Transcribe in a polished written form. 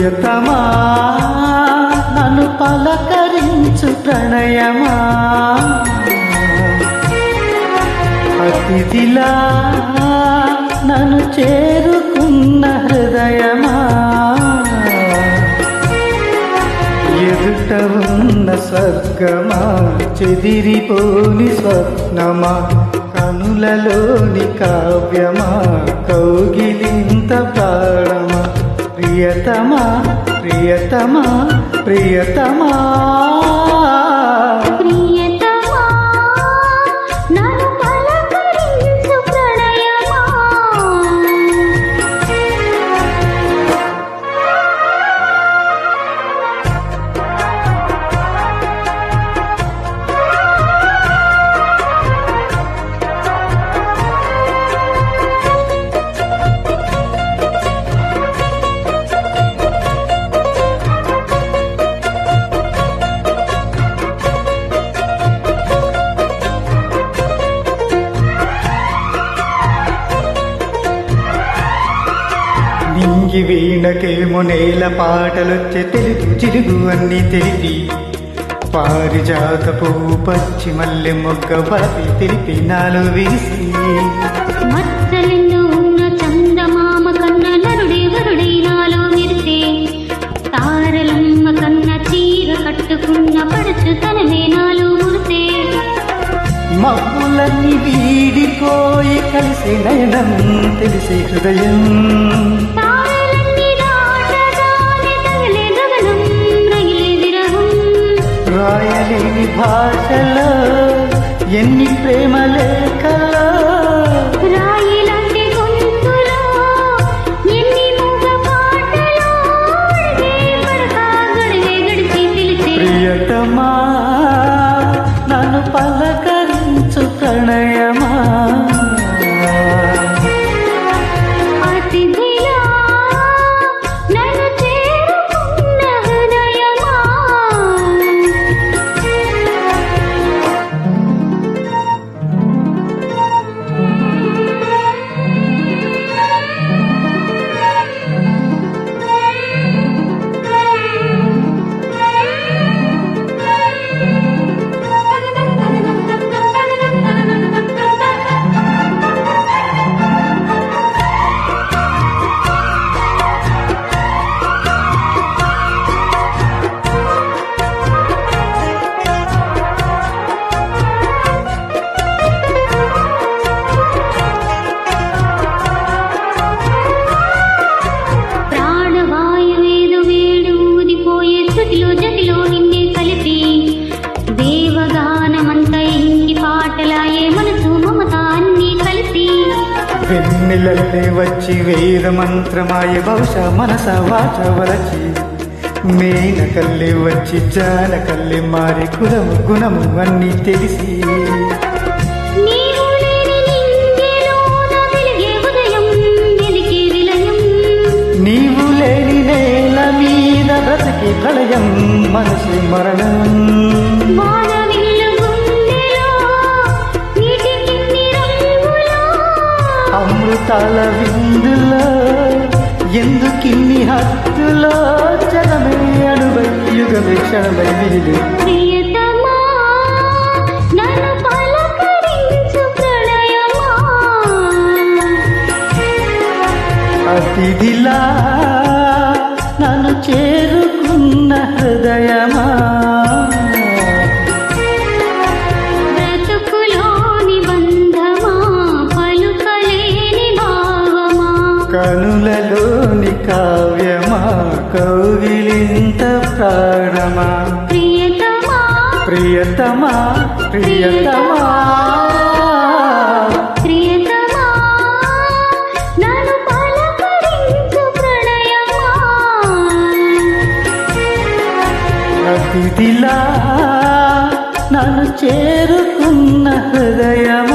ప్రియతమా నన్ను పలకరించు ప్రణయమా, అతిథిలా నన్ను చేరుకున్న హృదయమా, ఎదుట ఉన్న స్వర్గమా చెదిరిపోని స్వప్నమా, కనులలోని కావ్యమా కౌగిలింత ప్రాణమా, ప్రియతమా ప్రియతమా ప్రియతమా నింగి వీణకేమో నేల పాటలొచ్చే తెలుగు చిరుగు అన్ని తెలిపి, పారిజాత పువ్వు పచ్చి మల్లె మొగ్గ వలపి తెలిపి నాలో విరిసి, మచ్చలెన్నో ఉన్న చందమామ కన్న నరుడే వరుడే నాలో విరిసే, తారలమ్మ కన్న చీర కట్టుకున్న పడుచుతనమే నాలో మురిసే, మబ్బులన్నీ వీడిపోయి కలిసి నయనం తెలిసే హృదయం, రాయలేని భాషలో ఎన్ని ప్రేమ లేఖలో, రాయిలాంటి గొంతులో ఎన్ని మూగ పాటలో, గడివే గడిచి తెలిసే ప్రియతమా నన్ను పలకరించు ప్రణయమా, అతిథిలా నన్ను చేరుకున్న హృదయమా, జతిలో నిన్నే కలిపి దేవగానమంత ఇంగి పాటలాయే మనసు మమత అన్ని కలిసి, వెన్నెలల్లే వచ్చి వేద మంత్రమాయ బహుశా మనస వాచ వరచి, మేనకల్లే వచ్చి జానకల్లే మారి కులము గుణము అన్నీ తెలిసి, నీవు లేని నింగిలోన వెలిగే ఉదయం వెలిగే విలయం, నీవు లేని నేల మీద బ్రతికి ప్రళయం మనసు మరణం, వానవిల్లు గుండెలో నీటికిన్ని రంగులో, అమృతాల విందులో ఎందుకిన్ని హద్దులో, జగమే అణువై యుగమే క్షణమై విరిదు, ప్రియతమా నన్ను పలకరించు ప్రణయమా, అతిథిలా నన్ను చేరుకున్న హృదయమా, బ్రతుకులోని బంధమా పలుకలేని భావమా, కనులలోని కావ్యమా కౌగిలింత ప్రాణమా, ప్రియతమా ప్రియతమా ప్రియతమా ప్రియతమా నన్ను పలకరించు ప్రణయమా, అతిథిలా నన్ను చేరుకున్న హృదయమా.